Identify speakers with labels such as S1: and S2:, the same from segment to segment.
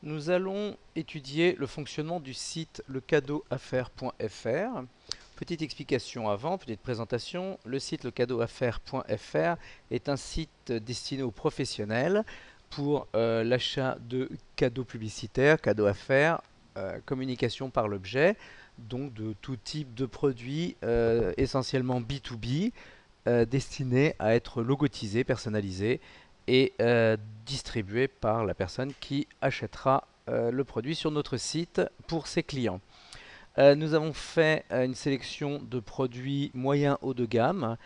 S1: Nous allons étudier le fonctionnement du site lecadeauaffaires.fr. Petite explication avant, petite présentation. Le site lecadeauaffaires.fr est un site destiné aux professionnels pour l'achat de cadeaux publicitaires, cadeaux affaires, communication par l'objet, donc de tout type de produits, essentiellement B2B, destinés à être logotisés, personnalisés et distribués par la personne qui achètera le produit sur notre site pour ses clients. Nous avons fait une sélection de produits moyens haut de gamme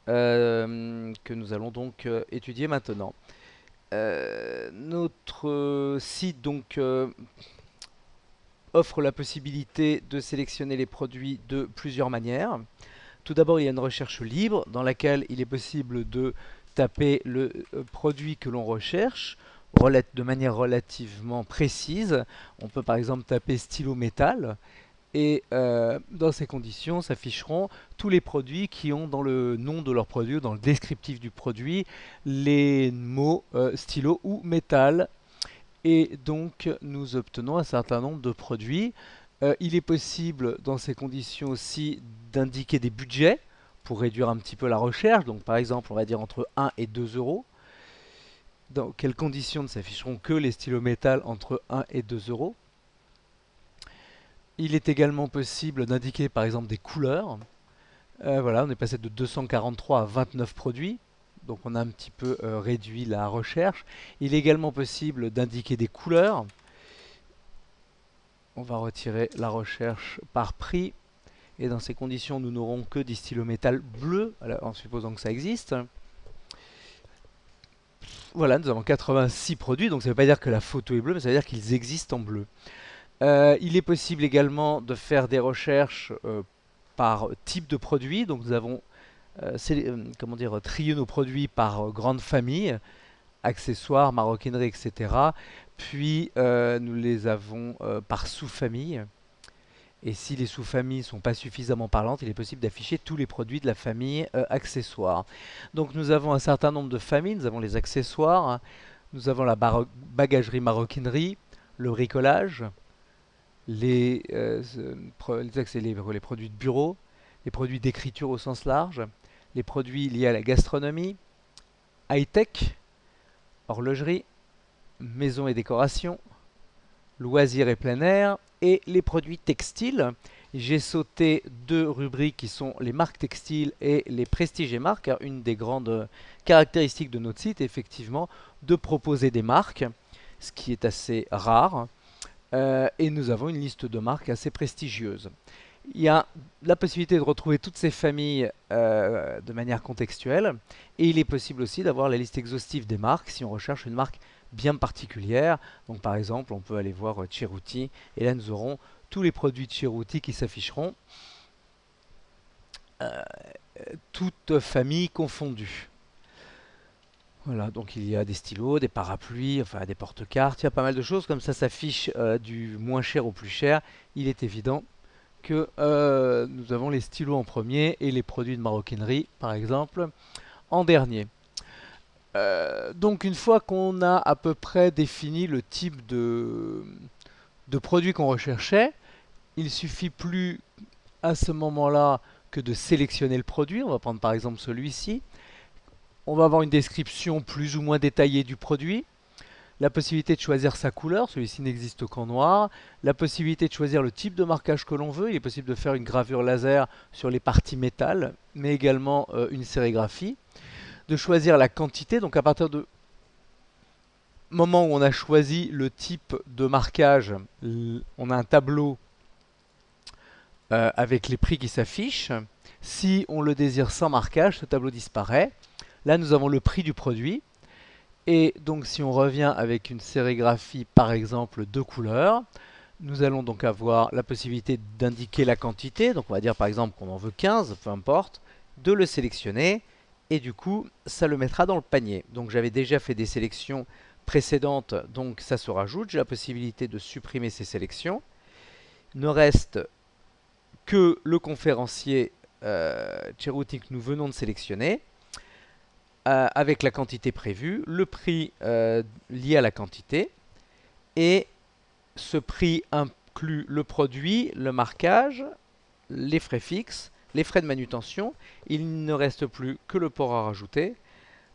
S1: que nous allons donc étudier maintenant. Notre site donc offre la possibilité de sélectionner les produits de plusieurs manières. Tout d'abord, il y a une recherche libre dans laquelle il est possible de taper le produit que l'on recherche de manière relativement précise. On peut par exemple taper stylo métal et dans ces conditions s'afficheront tous les produits qui ont dans le nom de leur produit ou dans le descriptif du produit les mots stylo ou métal. Et donc nous obtenons un certain nombre de produits. Il est possible dans ces conditions aussi d'indiquer des budgets pour réduire un petit peu la recherche. Donc par exemple on va dire entre 1 et 2 euros. Dans quelles conditions ne s'afficheront que les stylos métal entre 1 et 2 euros. Il est également possible d'indiquer par exemple des couleurs. Voilà, on est passé de 243 à 29 produits. Donc on a un petit peu réduit la recherche. Il est également possible d'indiquer des couleurs. On va retirer la recherche par prix. Et dans ces conditions, nous n'aurons que des stylos métal bleus, en supposant que ça existe. Voilà, nous avons 86 produits, donc ça ne veut pas dire que la photo est bleue, mais ça veut dire qu'ils existent en bleu. Il est possible également de faire des recherches par type de produit. Donc nous avons comment dire, trié nos produits par grande famille, accessoires, maroquinerie, etc. Puis nous les avons par sous-famille. Et si les sous-familles ne sont pas suffisamment parlantes, il est possible d'afficher tous les produits de la famille accessoires. Donc nous avons un certain nombre de familles, nous avons les accessoires, hein. Nous avons la bagagerie maroquinerie, le bricolage, les produits de bureau, les produits d'écriture au sens large, les produits liés à la gastronomie, high-tech, horlogerie, maison et décoration, loisirs et plein air, et les produits textiles. J'ai sauté deux rubriques qui sont les marques textiles et les prestiges et marques, car une des grandes caractéristiques de notre site est effectivement de proposer des marques, ce qui est assez rare. Et nous avons une liste de marques assez prestigieuse. Il y a la possibilité de retrouver toutes ces familles de manière contextuelle, et il est possible aussi d'avoir la liste exhaustive des marques si on recherche une marque bien particulière. Donc par exemple, on peut aller voir Cerruti, et là nous aurons tous les produits de Cerruti qui s'afficheront, euh, toutes familles confondues. Voilà, donc il y a des stylos, des parapluies, enfin des porte-cartes, il y a pas mal de choses, comme ça s'affiche du moins cher au plus cher. Il est évident que nous avons les stylos en premier et les produits de maroquinerie, par exemple, en dernier. Donc une fois qu'on a à peu près défini le type de produit qu'on recherchait, il suffit plus à ce moment-là que de sélectionner le produit. On va prendre par exemple celui-ci. On va avoir une description plus ou moins détaillée du produit, la possibilité de choisir sa couleur, celui-ci n'existe qu'en noir, la possibilité de choisir le type de marquage que l'on veut, il est possible de faire une gravure laser sur les parties métal, mais également une sérigraphie, de choisir la quantité, donc à partir du moment où on a choisi le type de marquage, on a un tableau avec les prix qui s'affichent. Si on le désire sans marquage, ce tableau disparaît. Là, nous avons le prix du produit. Et donc si on revient avec une sérigraphie par exemple de couleurs, nous allons donc avoir la possibilité d'indiquer la quantité. Donc on va dire par exemple qu'on en veut 15, peu importe, de le sélectionner et du coup ça le mettra dans le panier. Donc j'avais déjà fait des sélections précédentes, donc ça se rajoute. J'ai la possibilité de supprimer ces sélections. Il ne reste que le conférencier Cerruti que nous venons de sélectionner avec la quantité prévue, le prix lié à la quantité et ce prix inclut le produit, le marquage, les frais fixes, les frais de manutention. Il ne reste plus que le port à rajouter.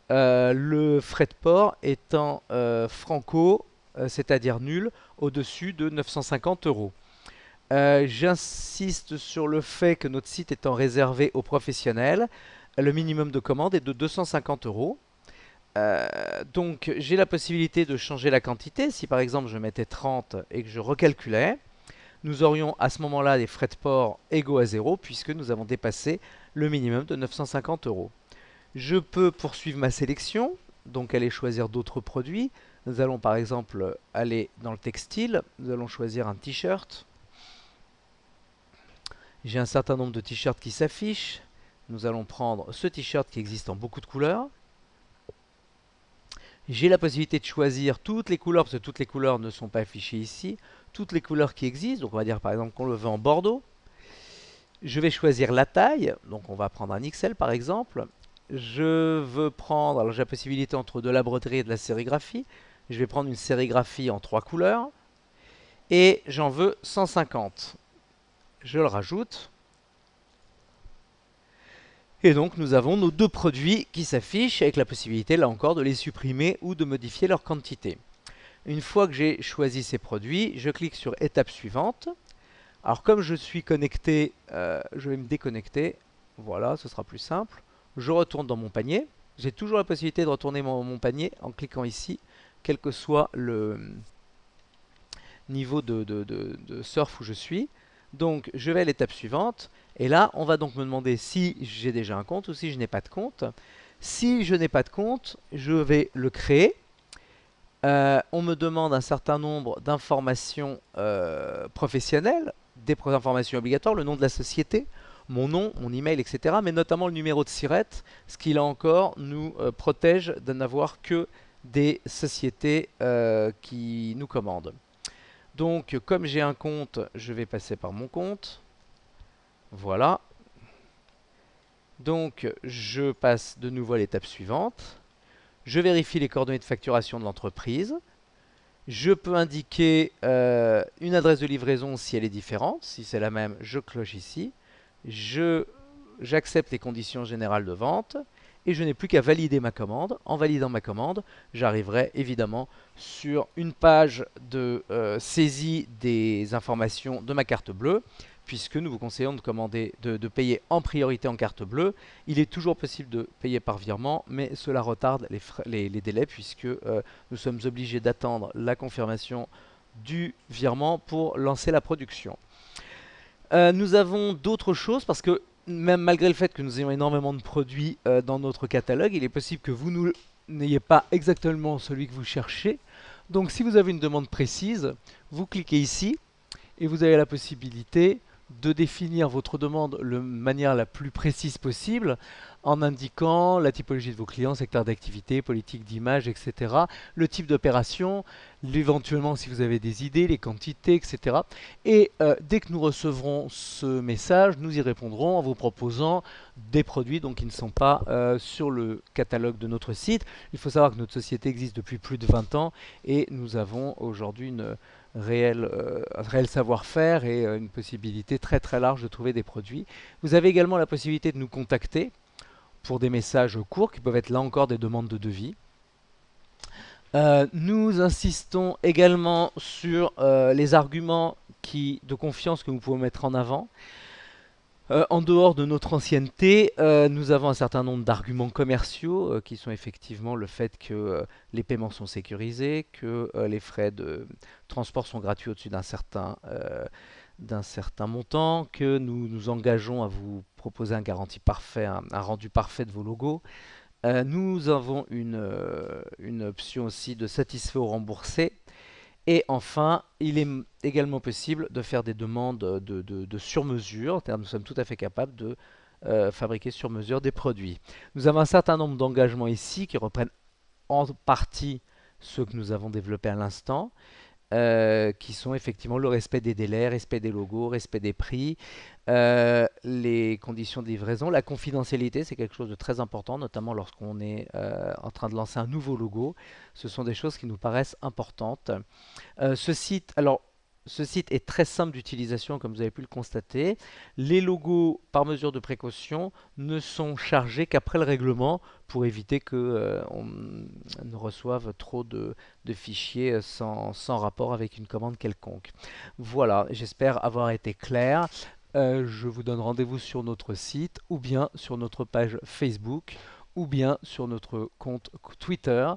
S1: Le frais de port étant franco, c'est-à-dire nul, au-dessus de 950 euros. J'insiste sur le fait que notre site étant réservé aux professionnels, le minimum de commande est de 250 euros. Donc j'ai la possibilité de changer la quantité. Si par exemple je mettais 30 et que je recalculais, nous aurions à ce moment-là des frais de port égaux à 0 puisque nous avons dépassé le minimum de 950 euros. Je peux poursuivre ma sélection, donc aller choisir d'autres produits. Nous allons par exemple aller dans le textile, nous allons choisir un t-shirt. J'ai un certain nombre de t-shirts qui s'affichent. Nous allons prendre ce t-shirt qui existe en beaucoup de couleurs. J'ai la possibilité de choisir toutes les couleurs, parce que toutes les couleurs ne sont pas affichées ici. Toutes les couleurs qui existent, donc on va dire par exemple qu'on le veut en bordeaux. Je vais choisir la taille, donc on va prendre un XL par exemple. Je veux prendre, alors j'ai la possibilité entre de la broderie et de la sérigraphie. Je vais prendre une sérigraphie en 3 couleurs. Et j'en veux 150. Je le rajoute. Et donc nous avons nos deux produits qui s'affichent avec la possibilité là encore de les supprimer ou de modifier leur quantité. Une fois que j'ai choisi ces produits, je clique sur étape suivante. Alors comme je suis connecté, je vais me déconnecter. Voilà, ce sera plus simple. Je retourne dans mon panier. J'ai toujours la possibilité de retourner mon panier en cliquant ici, quel que soit le niveau de surf où je suis. Donc je vais à l'étape suivante. Et là, on va donc me demander si j'ai déjà un compte ou si je n'ai pas de compte. Si je n'ai pas de compte, je vais le créer. On me demande un certain nombre d'informations professionnelles, des informations obligatoires, le nom de la société, mon nom, mon email, etc. Mais notamment le numéro de SIRET, ce qui là encore nous protège de n'avoir que des sociétés qui nous commandent. Donc comme j'ai un compte, je vais passer par mon compte. Voilà. Donc je passe de nouveau à l'étape suivante. Je vérifie les coordonnées de facturation de l'entreprise. Je peux indiquer une adresse de livraison si elle est différente. Si c'est la même, je cloche ici. J'accepte les conditions générales de vente. Et je n'ai plus qu'à valider ma commande. En validant ma commande, j'arriverai évidemment sur une page de saisie des informations de ma carte bleue, puisque nous vous conseillons de commander, de payer en priorité en carte bleue. Il est toujours possible de payer par virement, mais cela retarde les délais, puisque nous sommes obligés d'attendre la confirmation du virement pour lancer la production. Nous avons d'autres choses, parce que même malgré le fait que nous ayons énormément de produits dans notre catalogue, il est possible que vous n'ayez pas exactement celui que vous cherchez. Donc si vous avez une demande précise, vous cliquez ici et vous avez la possibilité de définir votre demande de manière la plus précise possible en indiquant la typologie de vos clients, secteur d'activité, politique d'image, etc. Le type d'opération, éventuellement si vous avez des idées, les quantités, etc. Et dès que nous recevrons ce message, nous y répondrons en vous proposant des produits donc, qui ne sont pas sur le catalogue de notre site. Il faut savoir que notre société existe depuis plus de 20 ans et nous avons aujourd'hui un réel savoir-faire et une possibilité très très large de trouver des produits. Vous avez également la possibilité de nous contacter pour des messages courts qui peuvent être là encore des demandes de devis. Nous insistons également sur les arguments de confiance que nous pouvons mettre en avant. En dehors de notre ancienneté, nous avons un certain nombre d'arguments commerciaux qui sont effectivement le fait que les paiements sont sécurisés, que les frais de transport sont gratuits au-dessus d'un certain montant, que nous nous engageons à vous proposer un garantie parfait, un rendu parfait de vos logos. Nous avons une option aussi de satisfait ou remboursé. Et enfin, il est également possible de faire des demandes de sur-mesure. Nous sommes tout à fait capables de fabriquer sur mesure des produits. Nous avons un certain nombre d'engagements ici qui reprennent en partie ceux que nous avons développés à l'instant. Qui sont effectivement le respect des délais, respect des logos, respect des prix, les conditions de livraison, la confidentialité, c'est quelque chose de très important, notamment lorsqu'on est en train de lancer un nouveau logo. Ce sont des choses qui nous paraissent importantes. Ce site, alors Ce site est très simple d'utilisation, comme vous avez pu le constater. Les logos, par mesure de précaution, ne sont chargés qu'après le règlement pour éviter que on ne reçoive trop de fichiers sans rapport avec une commande quelconque. Voilà, j'espère avoir été clair. Je vous donne rendez-vous sur notre site ou bien sur notre page Facebook ou bien sur notre compte Twitter.